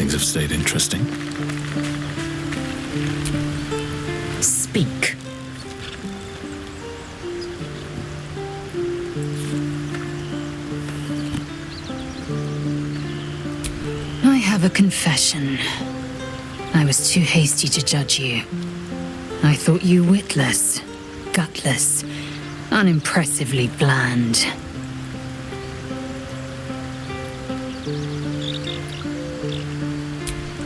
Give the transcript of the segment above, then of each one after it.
things have stayed interesting. Speak. I have a confession. I was too hasty to judge you. I thought you witless, gutless, unimpressively bland.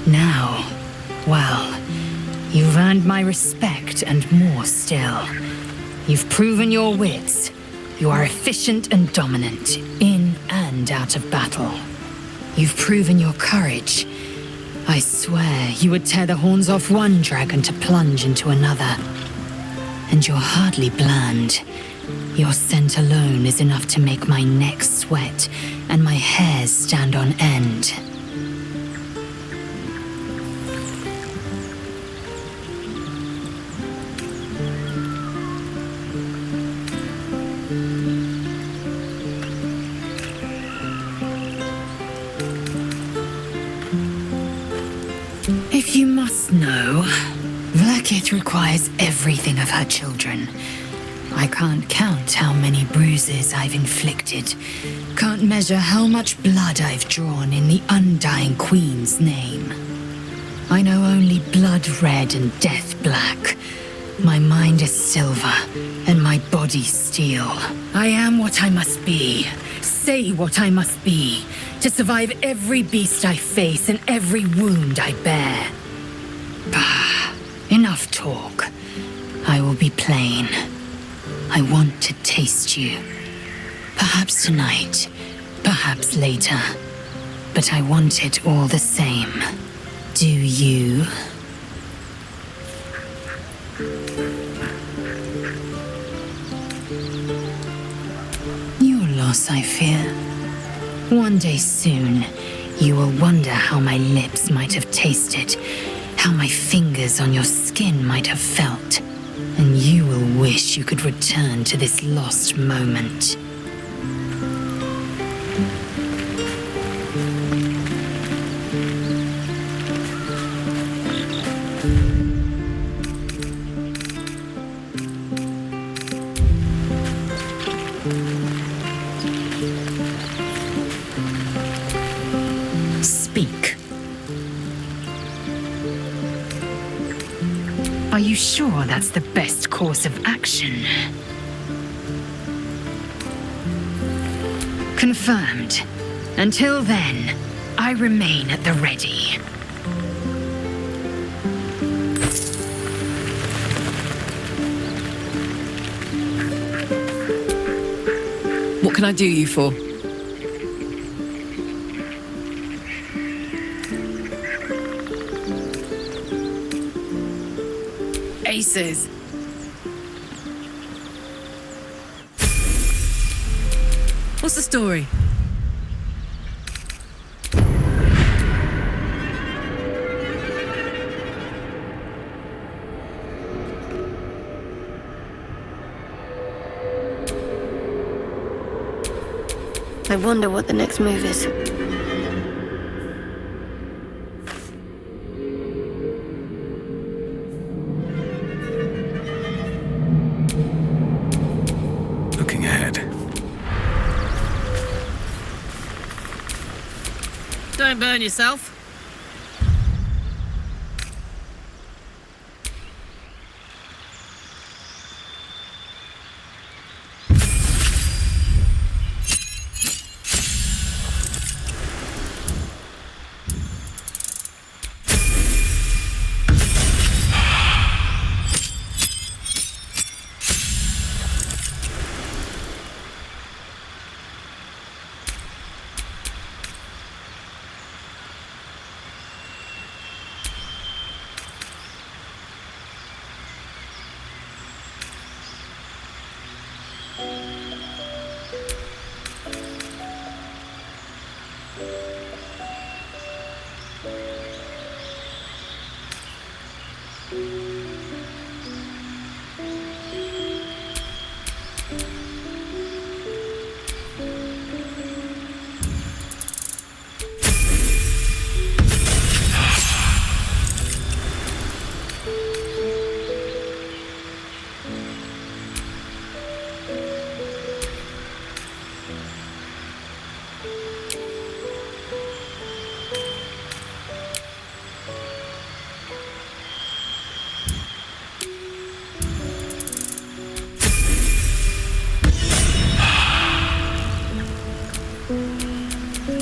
Now, well, you've earned my respect and more still. You've proven your wits. You are efficient and dominant, in and out of battle. You've proven your courage. I swear you would tear the horns off one dragon to plunge into another. And you're hardly bland. Your scent alone is enough to make my neck sweat and my hairs stand on end. If you must know, Vlaakith requires everything of her children. I can't count how many bruises I've inflicted. Can't measure how much blood I've drawn in the undying Queen's name. I know only blood red and death black. My mind is silver, and my body steel. I am what I must be. Say what I must be. To survive every beast I face and every wound I bear. Bah, enough talk. I will be plain. I want to taste you. Perhaps tonight, perhaps later. But I want it all the same. Do you? Your loss, I fear. One day soon, you will wonder how my lips might have tasted, how my fingers on your skin might have felt, and you will wish you could return to this lost moment. Speak. Are you sure that's the best course of action? Confirmed. Until then, I remain at the ready. What can I do you for? Aces. What's the story? I wonder what the next move is. Looking ahead. Don't burn yourself.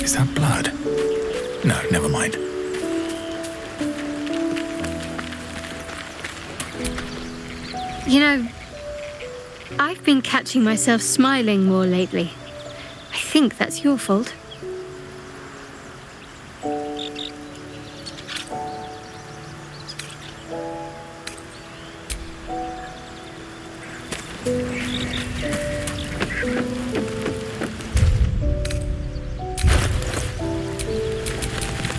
Is that blood? No, never mind. You know, I've been catching myself smiling more lately. I think that's your fault.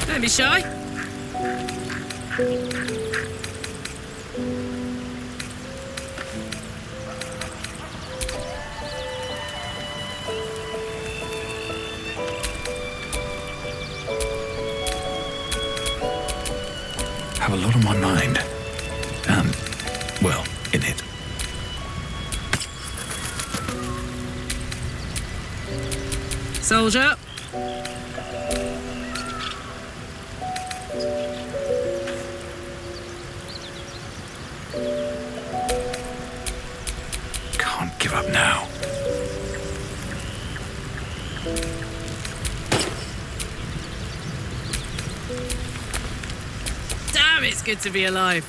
Don't be shy. Have a lot on my mind. And, well, in it. Soldier. Can't give up now. Damn, it's good to be alive.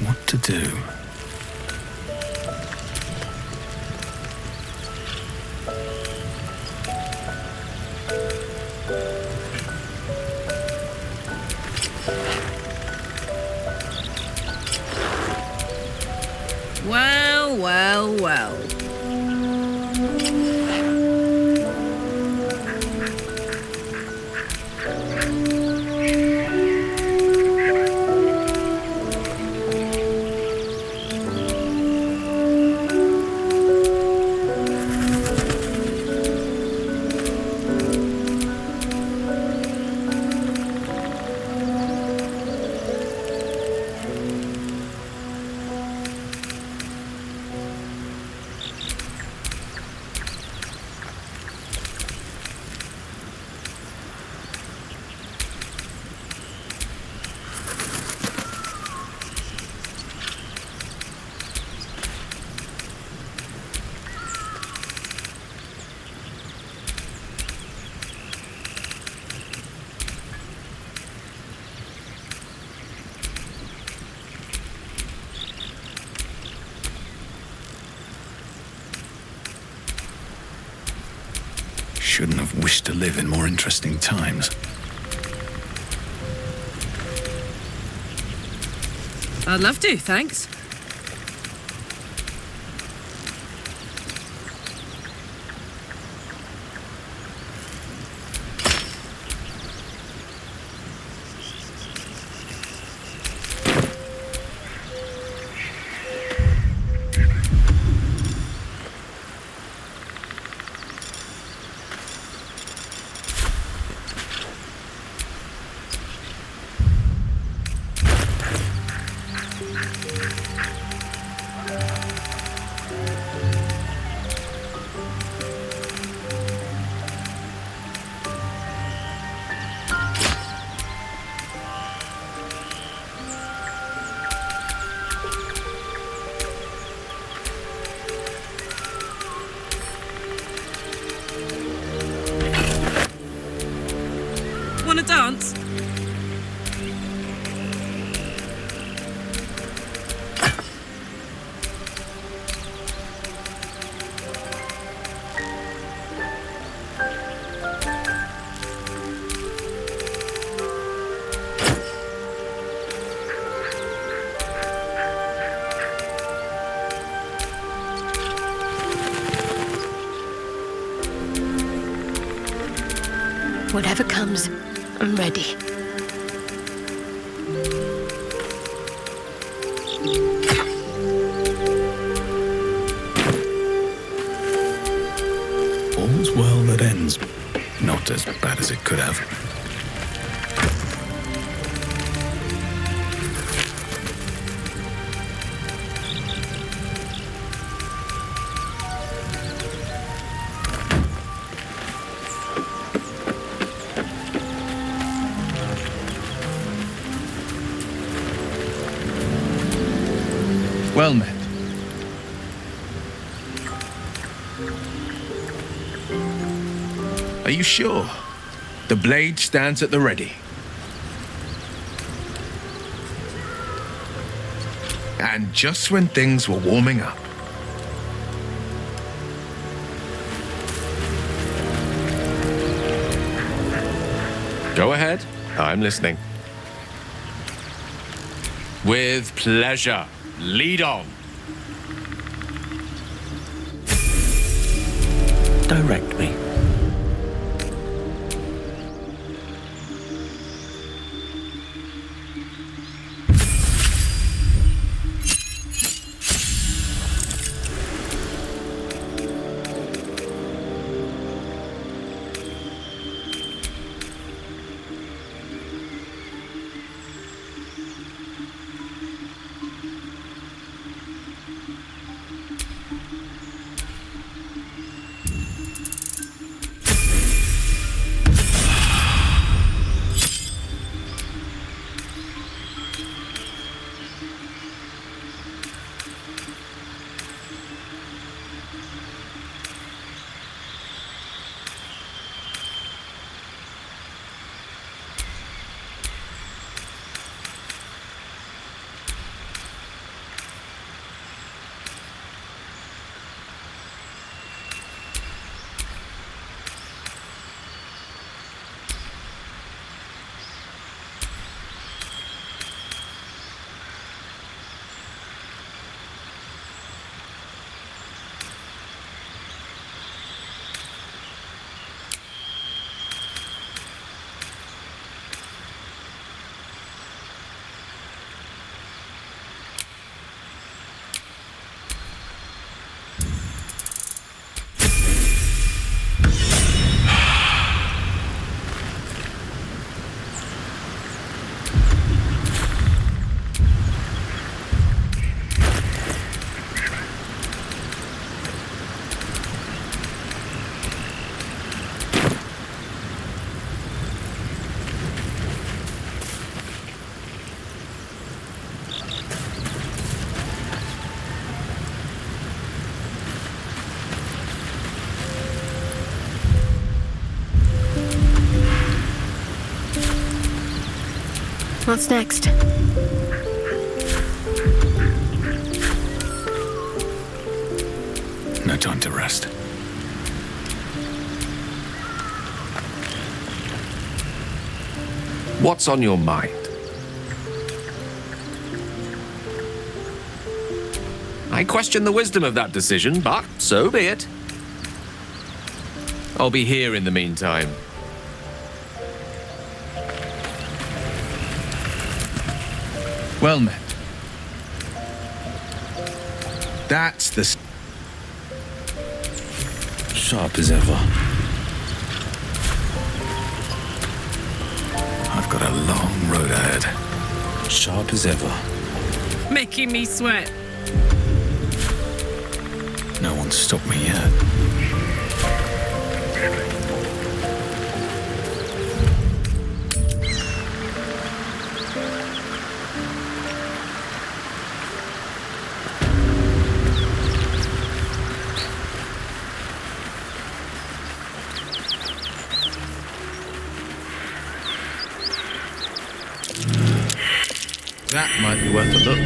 What to do? Well, well, well. Shouldn't have wished to live in more interesting times. I'd love to, thanks. dance? Whatever comes, I'm ready. All's well that ends. Not as bad as it could have. Well met. Are you sure? The blade stands at the ready. And just when things were warming up. Go ahead. I'm listening. With pleasure. Lead on. Direct me. What's next? No time to rest. What's on your mind? I question the wisdom of that decision, but so be it. I'll be here in the meantime. Well met. That's the... Sharp as ever. I've got a long road ahead. Sharp as ever. Making me sweat. No one's stopped me yet. That might be worth a look.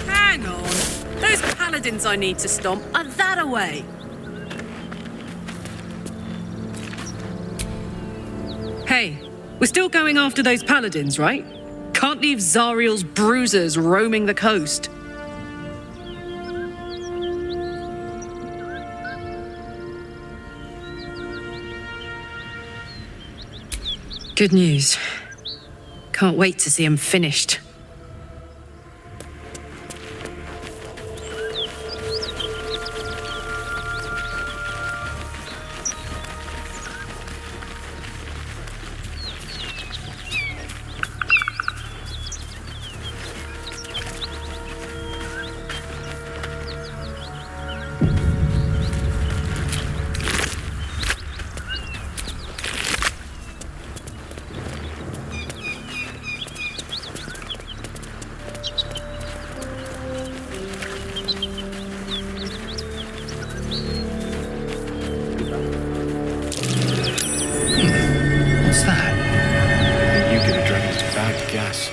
Hang on. Those paladins I need to stomp are that away. Hey, we're still going after those paladins, right? Can't leave Zariel's bruisers roaming the coast. Good news. Can't wait to see him finished. What's that? You get a dragon's bad gas.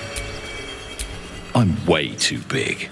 I'm way too big.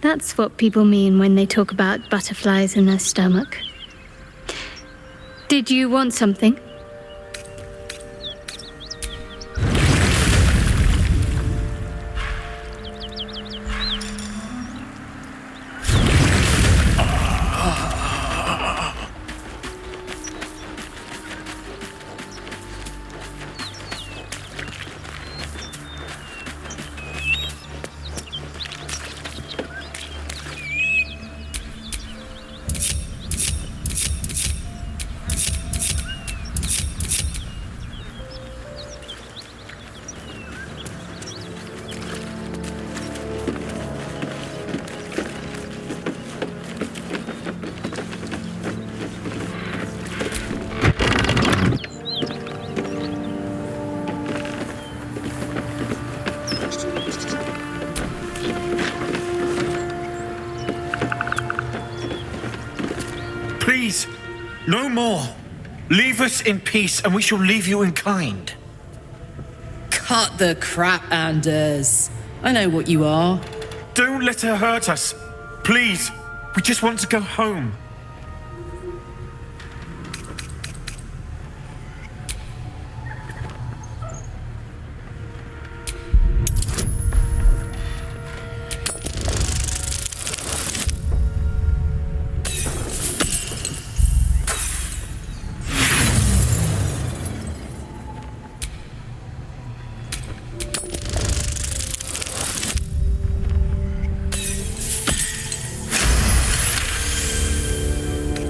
That's what people mean when they talk about butterflies in their stomach. Did you want something? Please, no more. Leave us in peace and we shall leave you in kind. Cut the crap, Anders. I know what you are. Don't let her hurt us. Please, we just want to go home.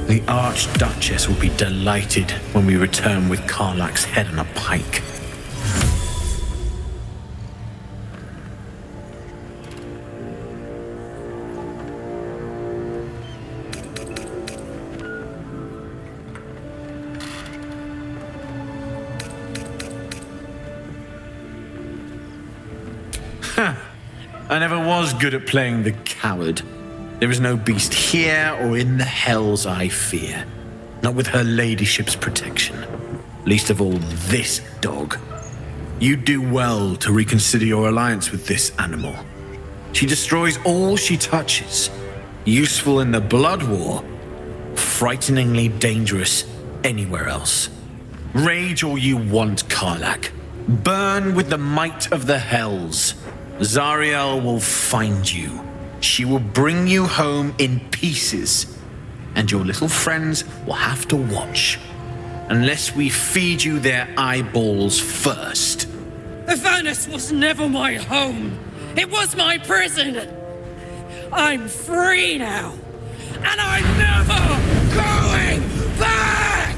The Archduchess will be delighted when we return with Karlach's head on a pike. I never was good at playing the coward. There is no beast here or in the hells I fear. Not with her ladyship's protection. Least of all this dog. You do well to reconsider your alliance with this animal. She destroys all she touches. Useful in the blood war. Frighteningly dangerous anywhere else. Rage all you want, Karlach. Burn with the might of the hells. Zariel will find you. She will bring you home in pieces, and your little friends will have to watch, unless we feed you their eyeballs first. Avernus was never my home. It was my prison. I'm free now, and I'm never going back!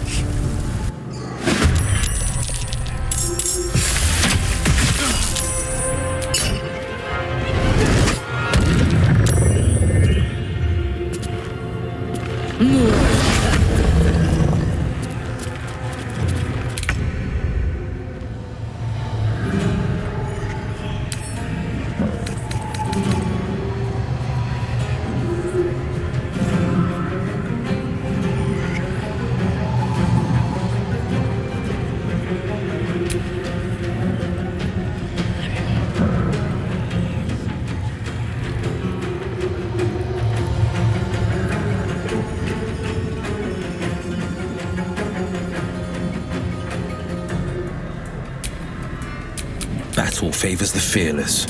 Battle favors the fearless.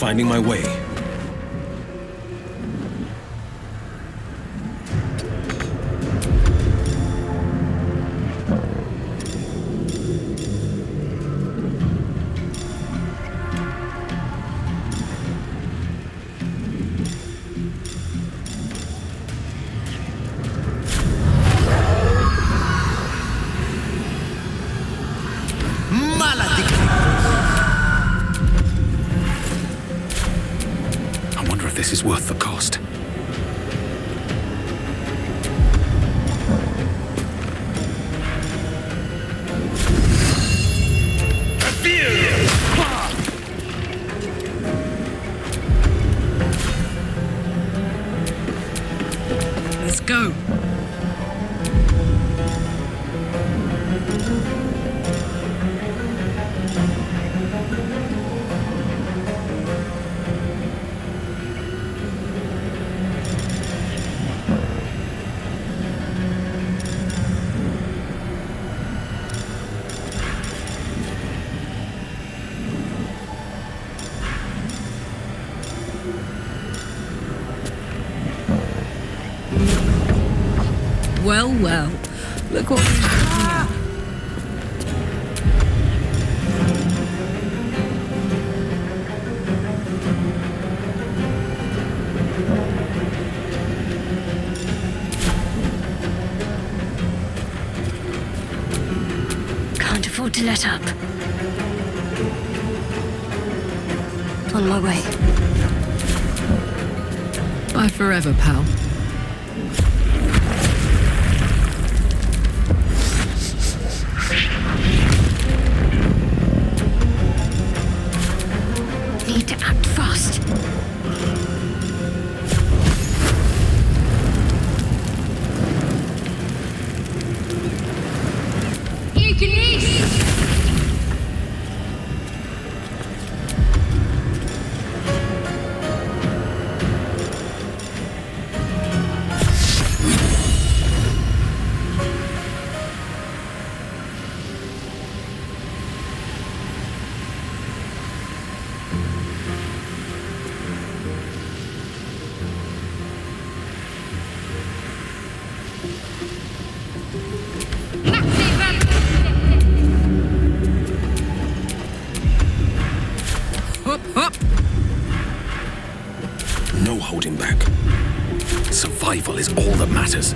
finding my way. I wonder if this is worth the cost. Let's go. Well, well. Look what we've got here. Can't afford to let up. On my way. Bye forever, pal. Need to act fast. Hop, hop. No holding back. Survival is all that matters.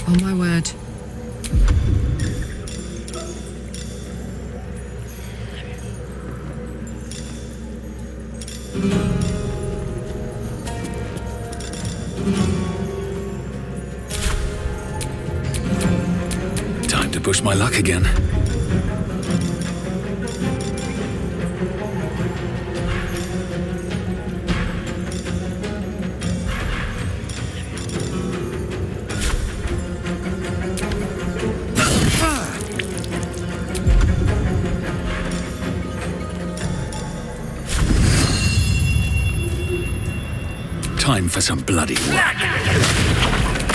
Oh my word. Time to push my luck again. Time for some bloody work.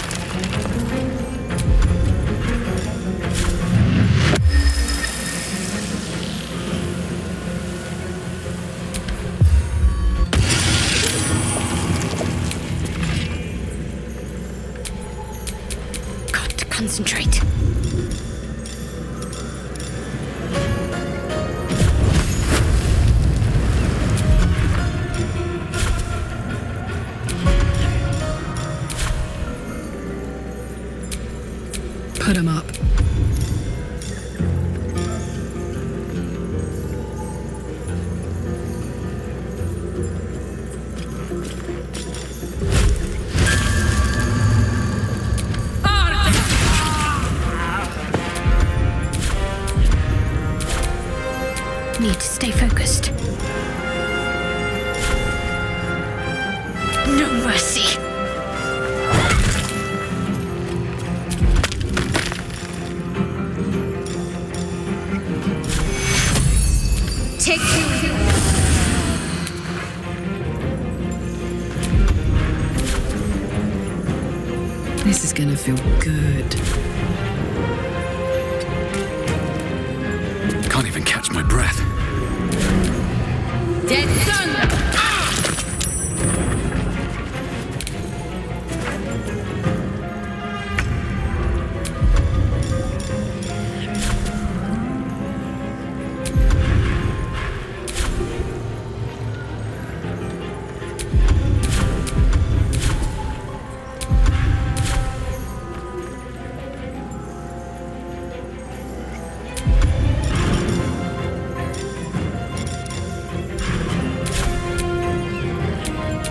concentrate. Put him up. Need to stay focused. No mercy. Take you. This is gonna feel good. Can't even catch my breath. Dead son!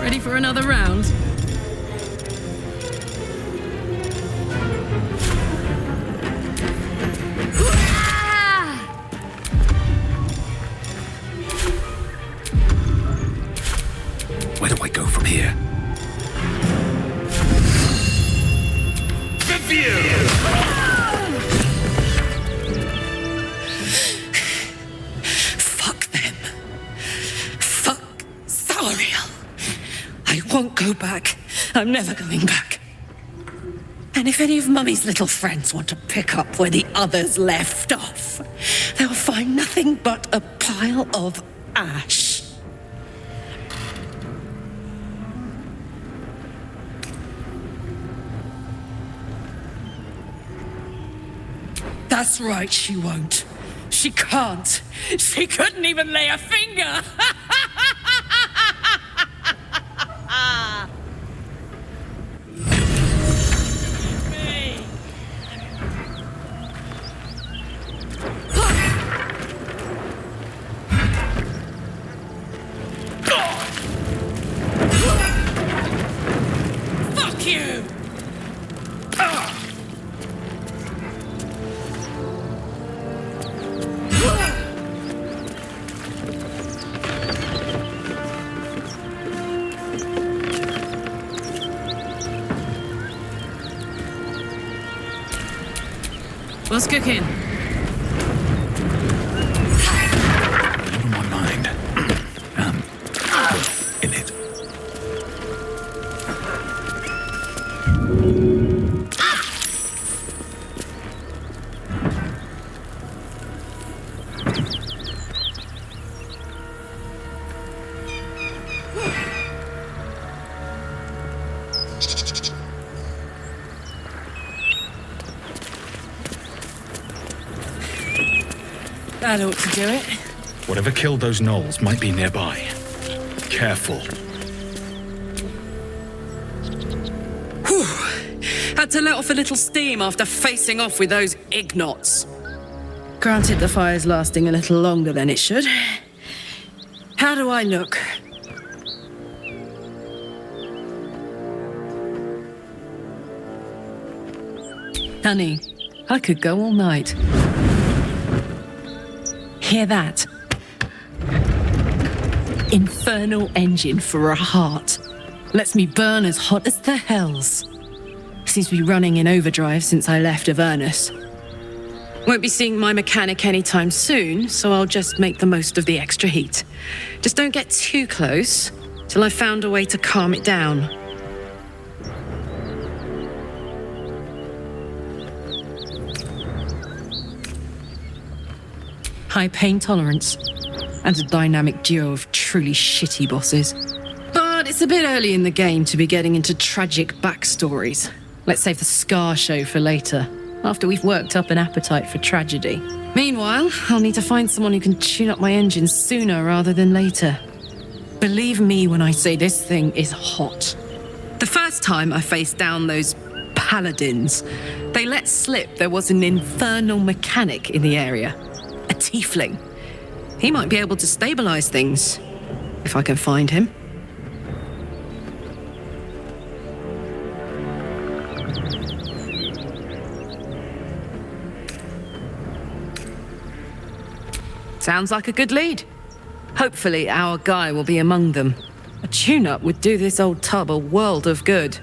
Ready for another round? Where do I go from here? Fuck them. Fuck Zariel. I won't go back. I'm never going back. And if any of Mummy's little friends want to pick up where the others left off, they'll find nothing but a pile of ash. That's right, she won't. She can't. She couldn't even lay a finger. Fuck you! What's cooking? Not on my mind. In it. That ought to do it. Whatever killed those gnolls might be nearby. Careful. Had to let off a little steam after facing off with those ignots. Granted, the fire's lasting a little longer than it should. How do I look? Honey, I could go all night. Hear that? Infernal engine for a heart. Lets me burn as hot as the hells. Seems to be running in overdrive since I left Avernus. Won't be seeing my mechanic anytime soon, so I'll just make the most of the extra heat. Just don't get too close till I've found a way to calm it down. High pain tolerance, and a dynamic duo of truly shitty bosses. But it's a bit early in the game to be getting into tragic backstories. Let's save the Scar show for later. after we've worked up an appetite for tragedy. Meanwhile, I'll need to find someone who can tune up my engines sooner rather than later. Believe me when I say this thing is hot. The first time I faced down those paladins, they let slip there was an infernal mechanic in the area. A tiefling. He might be able to stabilize things, if I can find him. Sounds like a good lead. Hopefully our guy will be among them. A tune-up would do this old tub a world of good.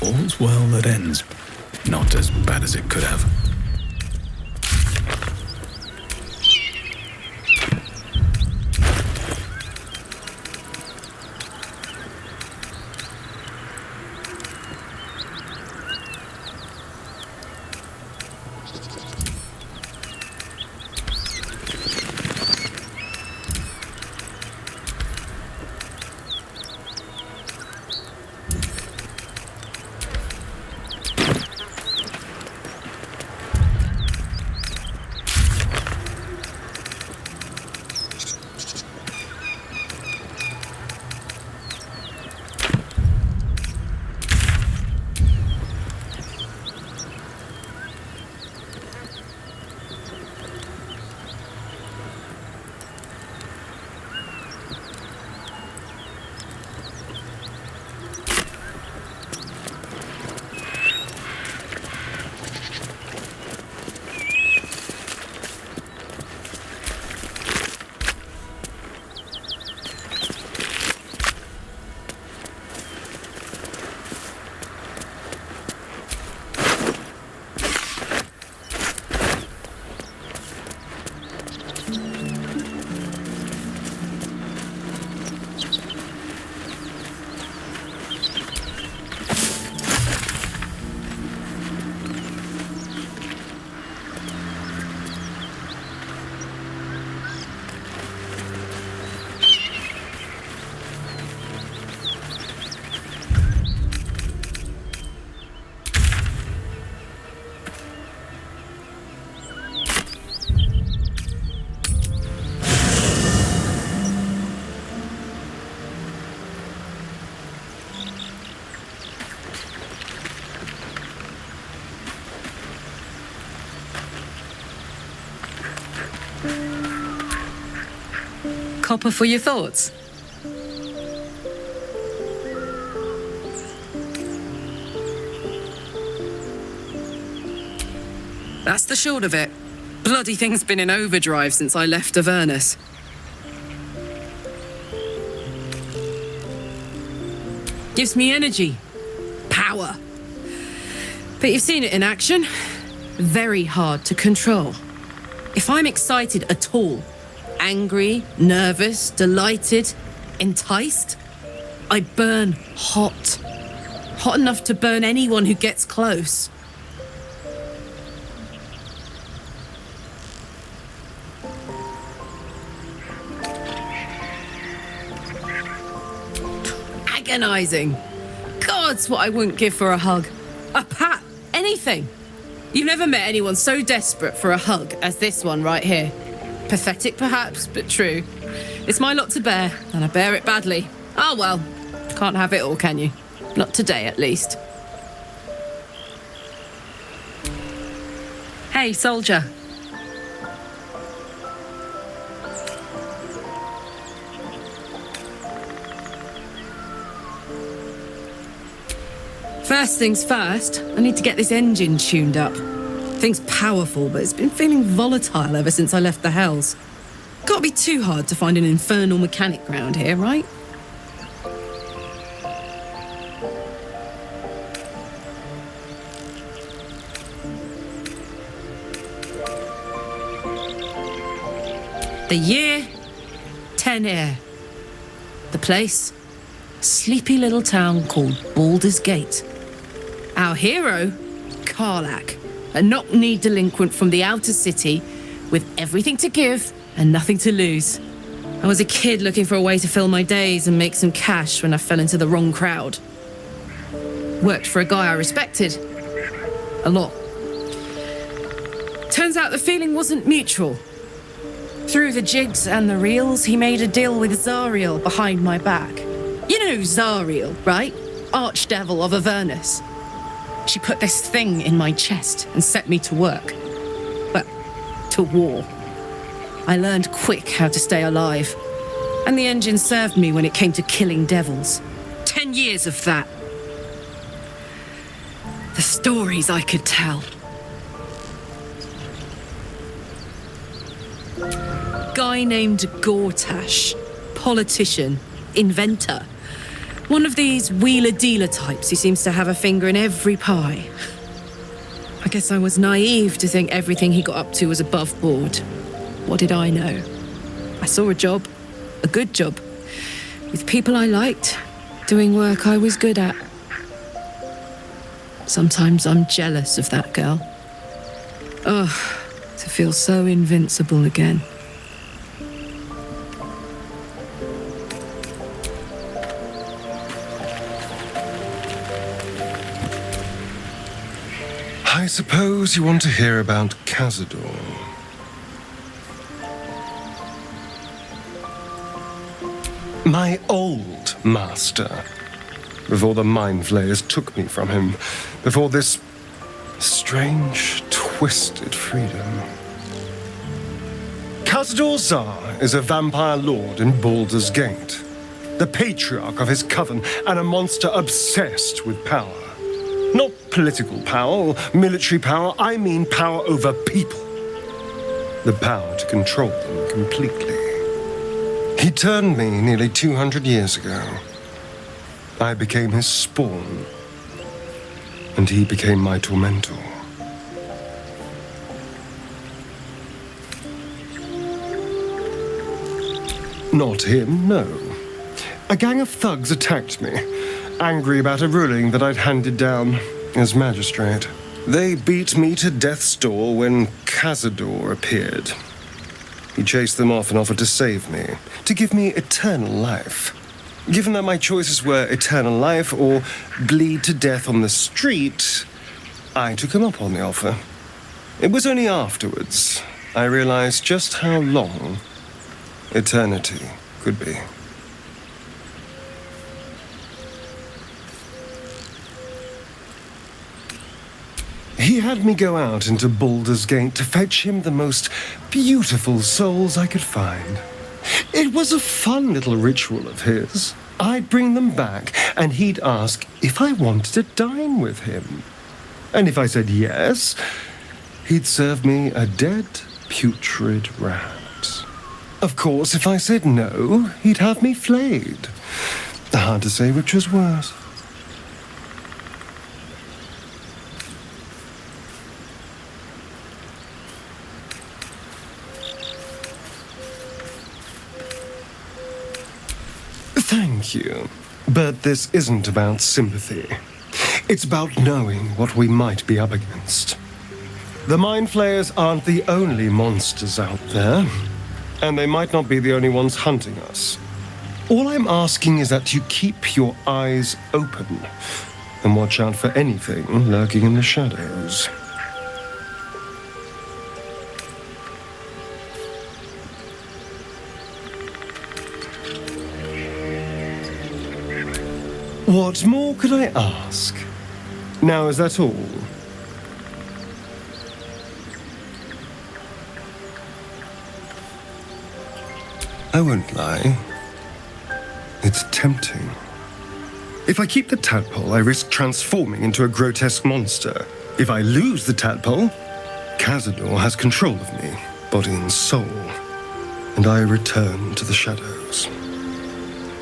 All's well that ends. Not as bad as it could have. Copper for your thoughts? That's the short of it. Bloody thing's been in overdrive since I left Avernus. Gives me energy. Power. But you've seen it in action. Very hard to control. If I'm excited at all, angry, nervous, delighted, enticed, I burn hot. Hot enough to burn anyone who gets close. Agonizing. God's what I wouldn't give for a hug. A pat, anything. You've never met anyone so desperate for a hug as this one right here. Pathetic perhaps, but true. It's my lot to bear, and I bear it badly. Ah well, can't have it all, can you? Not today, at least. Hey, soldier. First things first, I need to get this engine tuned up. Thing's powerful, but it's been feeling volatile ever since I left the Hells. Can't be too hard to find an infernal mechanic round here, right? The year, 10 air. The place, a sleepy little town called Baldur's Gate. Our hero, Karlach, a knock-kneed delinquent from the outer city with everything to give and nothing to lose. I was a kid looking for a way to fill my days and make some cash when I fell into the wrong crowd. Worked for a guy I respected. A lot. Turns out the feeling wasn't mutual. Through the jigs and the reels, he made a deal with Zariel behind my back. You know Zariel, right? Archdevil of Avernus. She put this thing in my chest and set me to work. Well, to war. I learned quick how to stay alive. And the engine served me when it came to killing devils. 10 years of that. The stories I could tell. Guy named Gortash. Politician. Inventor. One of these wheeler-dealer types who seems to have a finger in every pie. I guess I was naive to think everything he got up to was above board. What did I know? I saw a job, a good job, with people I liked, doing work I was good at. Sometimes I'm jealous of that girl. Oh, to feel so invincible again. I suppose you want to hear about Cazador. My old master. Before the mind flayers took me from him. Before this strange, twisted freedom. Cazador Zar is a vampire lord in Baldur's Gate. The patriarch of his coven and a monster obsessed with power. Not political power or military power, I mean power over people. The power to control them completely. He turned me nearly 200 years ago. I became his spawn, and he became my tormentor. Not him, no. A gang of thugs attacked me, angry about a ruling that I'd handed down as magistrate. They beat me to death's door when Cazador appeared. He chased them off and offered to save me, to give me eternal life. Given that my choices were eternal life or bleed to death on the street, I took him up on the offer. It was only afterwards I realized just how long eternity could be. He had me go out into Baldur's Gate to fetch him the most beautiful souls I could find. It was a fun little ritual of his. I'd bring them back, and he'd ask if I wanted to dine with him. And if I said yes, he'd serve me a dead, putrid rat. Of course, if I said no, he'd have me flayed. Hard to say which was worse. Thank you. But this isn't about sympathy. It's about knowing what we might be up against. The Mind Flayers aren't the only monsters out there, and they might not be the only ones hunting us. All I'm asking is that you keep your eyes open and watch out for anything lurking in the shadows. What more could I ask? Now, is that all? I won't lie. It's tempting. If I keep the tadpole, I risk transforming into a grotesque monster. If I lose the tadpole, Cazador has control of me, body and soul, and I return to the shadows.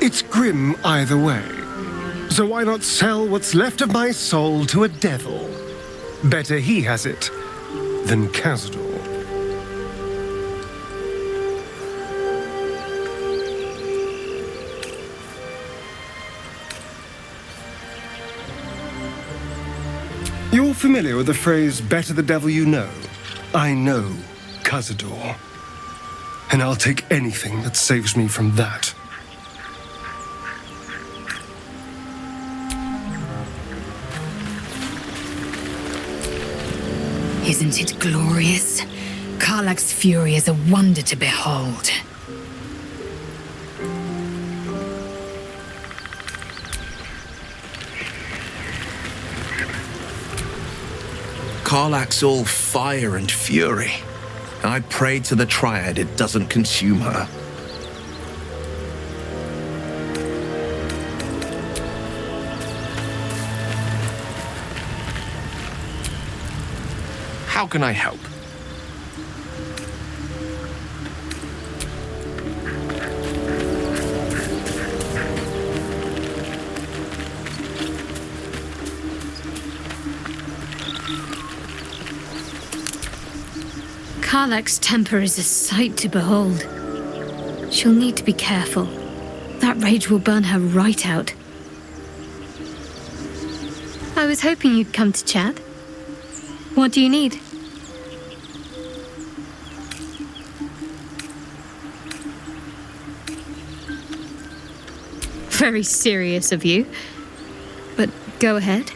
It's grim either way. So why not sell what's left of my soul to a devil? Better he has it than Cazador. You're familiar with the phrase, better the devil you know? I know Cazador, and I'll take anything that saves me from that. Isn't it glorious? Karlach's fury is a wonder to behold. Karlach's all fire and fury. I pray to the Triad it doesn't consume her. How can I help? Karlach's temper is a sight to behold. She'll need to be careful. That rage will burn her right out. I was hoping you'd come to chat. What do you need? Very serious of you. But go ahead.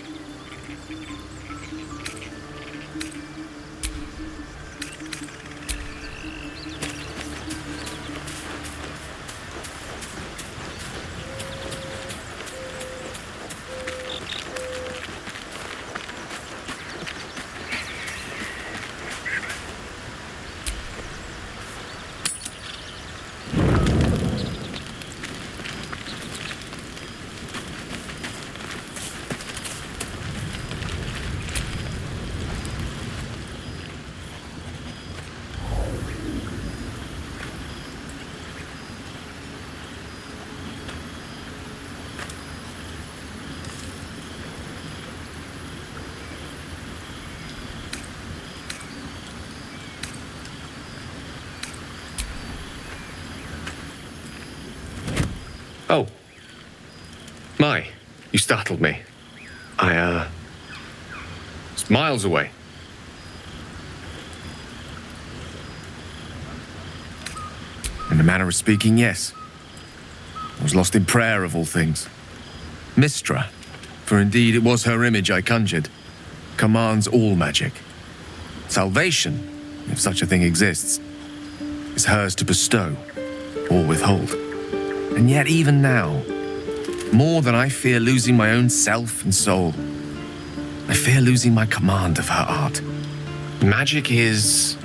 Oh. My, you startled me. It's miles away. In a manner of speaking, yes. I was lost in prayer of all things. Mistra, for indeed it was her image I conjured, commands all magic. Salvation, if such a thing exists, is hers to bestow or withhold. And yet even now, more than I fear losing my own self and soul, I fear losing my command of her art. Magic is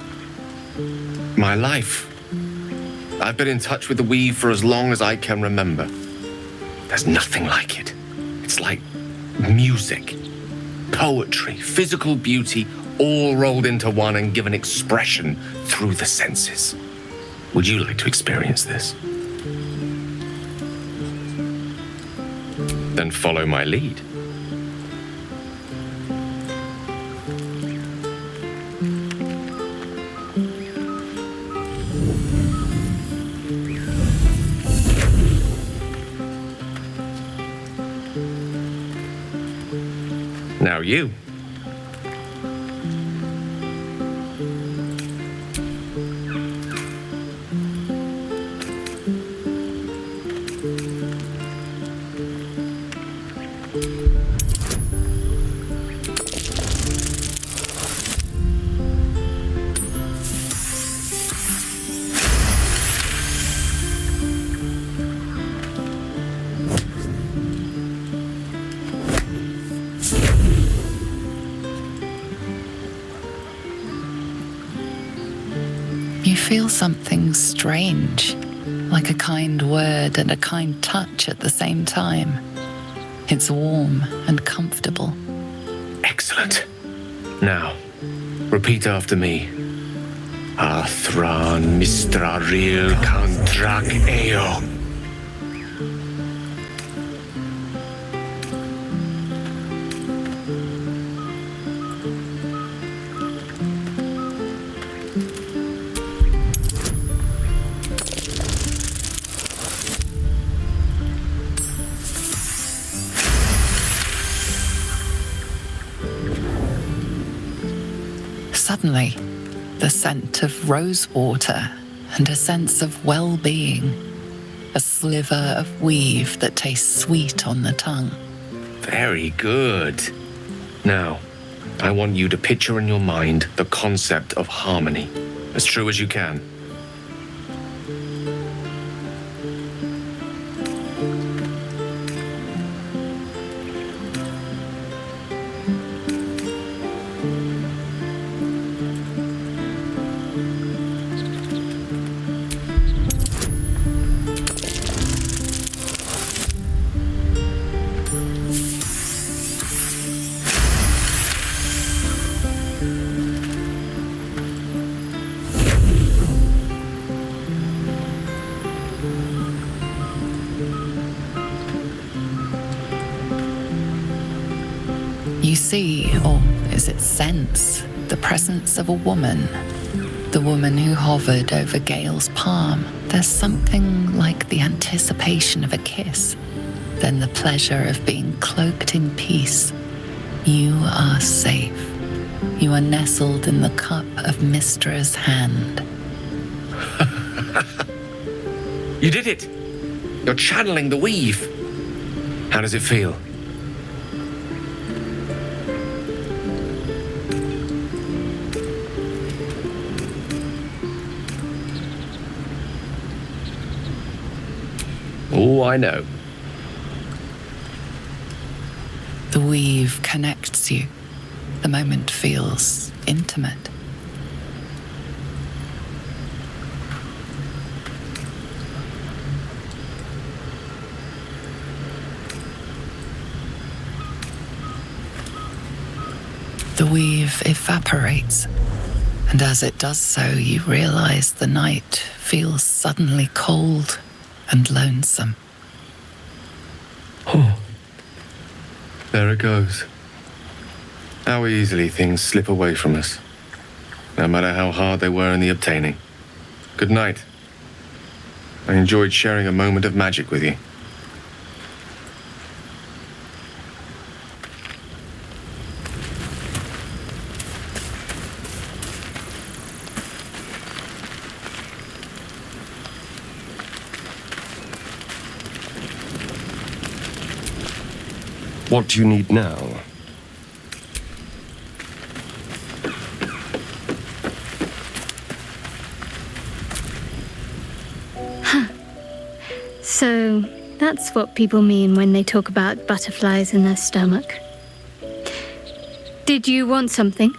my life. I've been in touch with the weave for as long as I can remember. There's nothing like it. It's like music, poetry, physical beauty, all rolled into one and given expression through the senses. Would you like to experience this? Then follow my lead. about you? You feel something strange, like a kind word and a kind touch at the same time. It's warm and comfortable. Excellent. Now, repeat after me. Athran Mistraril Kantrak Eo. Suddenly, the scent of rosewater and a sense of well-being. A sliver of weave that tastes sweet on the tongue. Very good. Now, I want you to picture in your mind the concept of harmony, as true as you can. You see, or is it sense, the presence of a woman. The woman who hovered over Gale's palm. There's something like the anticipation of a kiss, then the pleasure of being cloaked in peace. You are safe. You are nestled in the cup of Mistra's hand. You did it! You're channeling the weave. How does it feel? Oh, I know. The weave connects you. The moment feels intimate. The weave evaporates, and as it does so, you realize the night feels suddenly cold and lonesome. Oh. There it goes. How easily things slip away from us, no matter how hard they were in the obtaining. Good night. I enjoyed sharing a moment of magic with you. What do you need now? So, that's what people mean when they talk about butterflies in their stomach. Did you want something?